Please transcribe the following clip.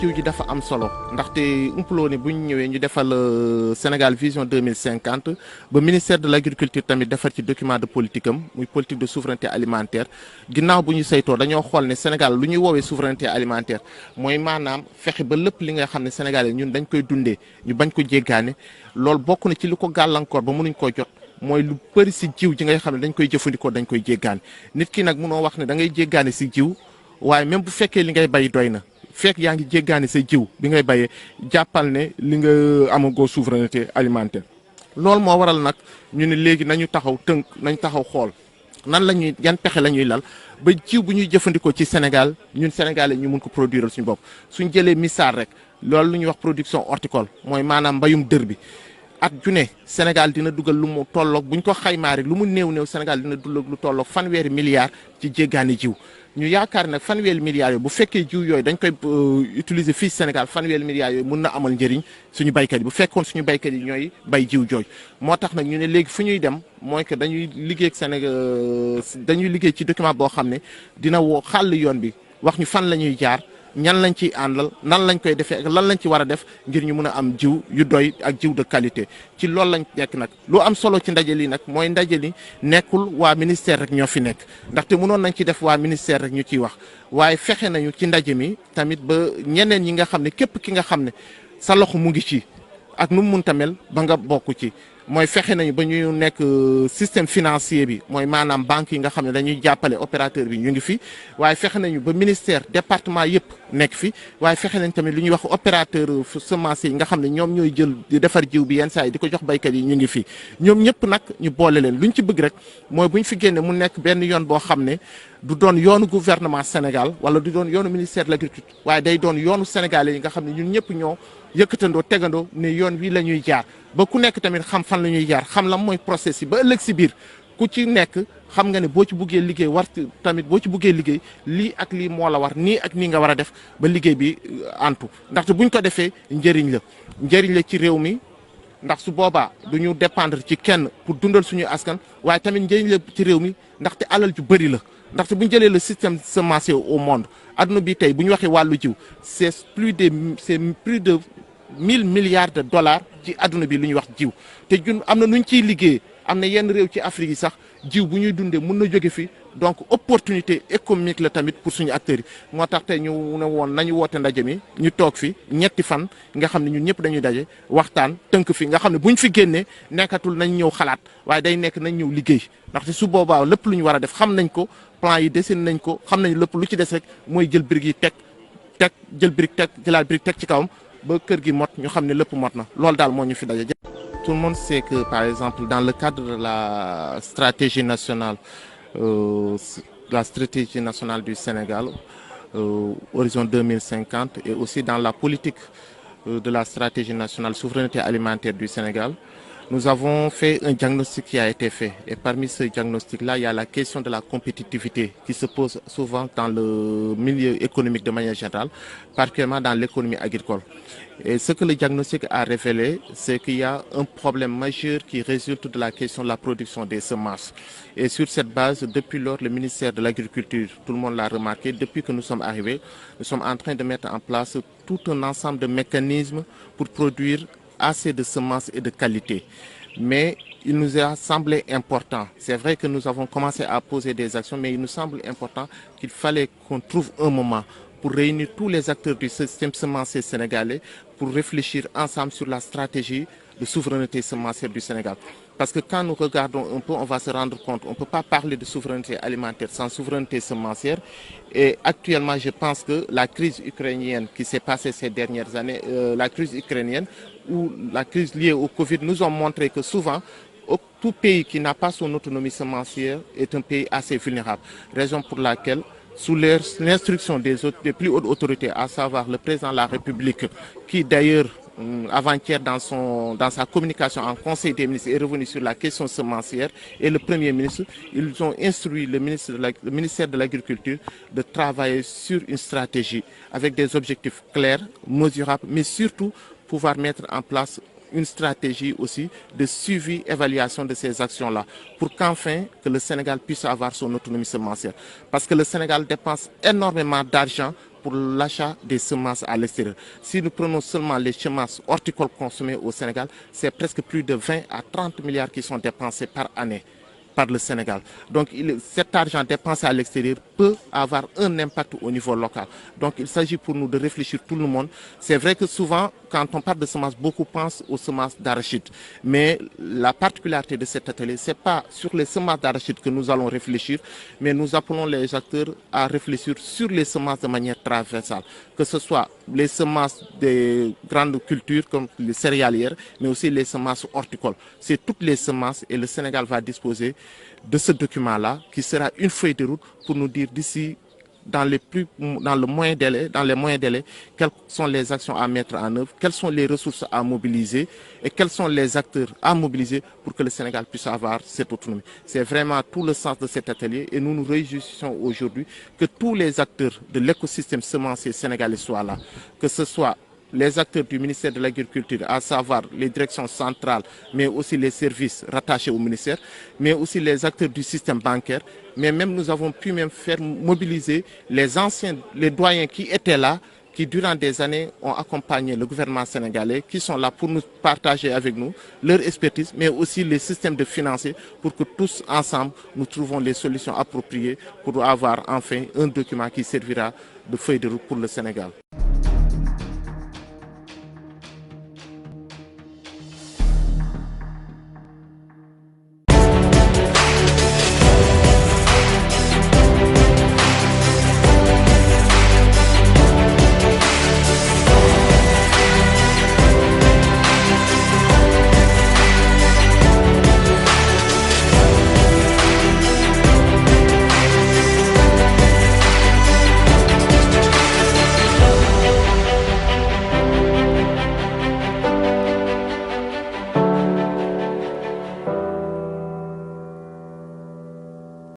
jiw ji dafa am solo ndaxte umpuloo ne bu ñu ñëwee ñu defal Sénégal vision 2050 ba ministère de l' agriculture tamit defar ci document de politique am muy politique de souveraineté alimentaire ginnaaw bu ñu saytoo dañoo xool ne Sénégal lu ñuy woowee souveraineté alimentaire mooy maanaam fexe ba lépp li nga xam ne Sénégal yi ñun dañ koy dundee ñu bañ ko jéggaane loolu bokk na ci li ko gàllankoor ba mënuñ koo jot mooy lu bëri si jiw ji ngay xam ne dañ koy jëfandikoo dañ koy jéggaane nit ki nag mënoo wax ne da ngay jéggaane si jiw waaye même bu fekkee li ngay bay doy na fekk yaa ngi jéggaani sa jiw bi ngay bayee jàppal ne li nga amagoo souveraineté alimentaire loolu moo waral nag ñu ne léegi nañu taxaw tënk nañ taxaw xool nan la ñuy yan pexe la ñuy lal ba jiw bu ñuy jëfandikoo ci Sénégal ñun Sénégalais ñu mun ko produire suñu bopp suñ jëlee misaal rek loolu lu ñuy wax production horticole mooy maanaam mbayum dër bi at ju ne Sénégal dina dugal lu mu tolloog buñ ko xaymaa rek lu mu néew Sénégal dina dugal lu tolloog fanweeri milliards ci jéggaani jiw ñu yaakaar nag fanweeri milliards yooyu bu fekkee jiw yooyu dañ koy utiliser fii Sénégal fanweeri milliards yooyu mun na amal njëriñ suñu baykat yi bu fekkoon suñu baykat yi ñooy bay jiw jooju moo tax nag ñu ne léegi fu ñuy dem mooy que dañuy liggéey ak Sénégal dañuy liggéey ci document boo xam ne dina woo xàll yoon bi wax ñu fan la ñuy jaar ñan lañ ciy àndal nan lañ koy defee ak lan lañ ci war a def ngir ñu mun a am jiw yu doy ak jiw de qualité ci loolu lañ nekk nag lu am solo ci ndaje li nag mooy ndaje li nekkul waa ministère rek ñoo fi nekk ndaxte mënoon nañ ci def waa ministère rek ñu ciy wax waaye fexe nañu ci ndaje mi tamit ba ñeneen ñi nga xam ne képp ki nga xam ne sa loxo mu ngi ci ak nu mu munta mel ba nga bokk ci mooy fexe nañu ba ñu nekk système financier bi mooy maanaam banque yi nga xam ne dañuy jàppale opérateur bi ñu ngi fi waaye fexe nañu ba ministère département yëpp nekk fi waaye fexe nañ tamit lu ñuy wax opérateur semencier yi nga xam ne ñoom ñooy jël di defar jiw bi yenn saa yi di ko jox baykat yi ñu ngi fi ñoom ñëpp nag ñu boole leen lu ñu ci bëgg rek mooy bu ñu fi génne mu nekk benn yoon boo xam ne du doon yoonu gouvernement Sénégal wala du doon yoonu ministère de l'agriculture waaye day doon yoonu sénégalais yi nga xam ne ñun ñëpp ñoo yëkkatandoo tegandoo ne yoon wi la ñuy jaar ba ku nekk tamit xam fan la ñuy jaar xam lan mooy process yi ba ëllëg si biir ku ci nekk xam nga ne boo ci buggee liggéey war tamit boo ci buggee liggéey lii ak lii moo la war nii ak nii nga war a def ba liggéey bi antu ndaxte buñ ko defee njëriñ la ci réew mi ndax su boobaa du ñu dépendre ci kenn pour dundal suñu askan waaye tamit njëriñ la ci réew mi ndaxte alal ju bëri la ndaxte bu ñu jëlee le système semencier au monde adduna bi tey bu ñu waxee wàllu jiw c'est plus de 1000 milliards de dollars ci adduna bi lu ñuy wax jiw te ñun am na nu ñu ciy liggéey am na yenn réew ci Afrique yi sax jiw bu ñuy dundee mun na jóge fi donc opportunité économique la tamit pour suñu acteurs yi moo tax tey ñu ne woon nañu woote ndaje mi ñu toog fi ñetti fan nga xam ne ñun ñëpp dañuy daje waxtaan tënk fi nga xam ne buñ fi génnee nekkatul nañ ñëw xalaat waaye day nekk nañ ñëw liggéey ndaxte su boobaa lépp lu ñu war a def xam nañ ko plan yi dessiné nañ ko xam nañ lépp lu ci des rek mooy jël brique yi teg jël brique teg jëlaat brique teg ci kawam ba kër gi mot ñu xam ne lépp mot na loolu daal moo ñu fi daje. Tout le monde sait que par exemple dans le cadre de la stratégie nationale du Sénégal horizon 2050 et aussi dans la politique de la stratégie nationale souveraineté alimentaire du Sénégal, nous avons fait un diagnostic qui a été fait. Et parmi ce diagnostic-là, il y a la question de la compétitivité qui se pose souvent dans le milieu économique de manière générale, particulièrement dans l'économie agricole. Et ce que le diagnostic a révélé, c'est qu'il y a un problème majeur qui résulte de la question de la production des semences. Et sur cette base, depuis lors, le ministère de l'Agriculture, tout le monde l'a remarqué, depuis que nous sommes arrivés, nous sommes en train de mettre en place tout un ensemble de mécanismes pour produire assez de semences et de qualité. Mais il nous a semblé important, c'est vrai que nous avons commencé à poser des actions, mais il nous semble important qu'il fallait qu'on trouve un moment pour réunir tous les acteurs du système semencier sénégalais pour réfléchir ensemble sur la stratégie de souveraineté semencière du Sénégal. Parce que quand nous regardons un peu, on va se rendre compte, on ne peut pas parler de souveraineté alimentaire sans souveraineté semencière. Et actuellement, je pense que la crise ukrainienne qui s'est passée ces dernières années, la crise ukrainienne ou la crise liée au Covid nous ont montré que souvent, tout pays qui n'a pas son autonomie semencière est un pays assez vulnérable. Raison pour laquelle, sous l'instruction des plus hautes autorités, à savoir le président de la République, qui d'ailleurs avant-hier dans sa communication en Conseil des ministres est revenu sur la question semencière, et le Premier ministre, ils ont instruit le ministère de l'Agriculture de travailler sur une stratégie avec des objectifs clairs, mesurables, mais surtout pouvoir mettre en place une stratégie aussi de suivi, évaluation de ces actions-là, pour qu'enfin que le Sénégal puisse avoir son autonomie semencière. Parce que le Sénégal dépense énormément d'argent pour l'achat des semences à l'extérieur. Si nous prenons seulement les semences horticoles consommées au Sénégal, c'est presque plus de 20 à 30 milliards qui sont dépensés par année par le Sénégal. Donc cet argent dépensé à l'extérieur peut avoir un impact au niveau local. Donc il s'agit pour nous de réfléchir tout le monde. C'est vrai que souvent, quand on parle de semences, beaucoup pensent aux semences d'arachide. Mais la particularité de cet atelier, ce n'est pas sur les semences d'arachide que nous allons réfléchir, mais nous appelons les acteurs à réfléchir sur les semences de manière transversale. Que ce soit les semences des grandes cultures comme les céréalières, mais aussi les semences horticoles. C'est toutes les semences et le Sénégal va disposer de ce document-là qui sera une feuille de route pour nous dire d'ici dans les moyens délais, quelles sont les actions à mettre en œuvre, quelles sont les ressources à mobiliser et quels sont les acteurs à mobiliser pour que le Sénégal puisse avoir cette autonomie. C'est vraiment tout le sens de cet atelier et nous nous réjouissons aujourd'hui que tous les acteurs de l'écosystème semencier sénégalais soient là, que ce soit les acteurs du ministère de l'Agriculture, à savoir les directions centrales, mais aussi les services rattachés au ministère, mais aussi les acteurs du système bancaire. Mais même nous avons pu même faire mobiliser les doyens qui étaient là, qui durant des années ont accompagné le gouvernement sénégalais, qui sont là pour nous partager avec nous leur expertise, mais aussi les systèmes de financiers pour que tous ensemble nous trouvons les solutions appropriées pour avoir enfin un document qui servira de feuille de route pour le Sénégal.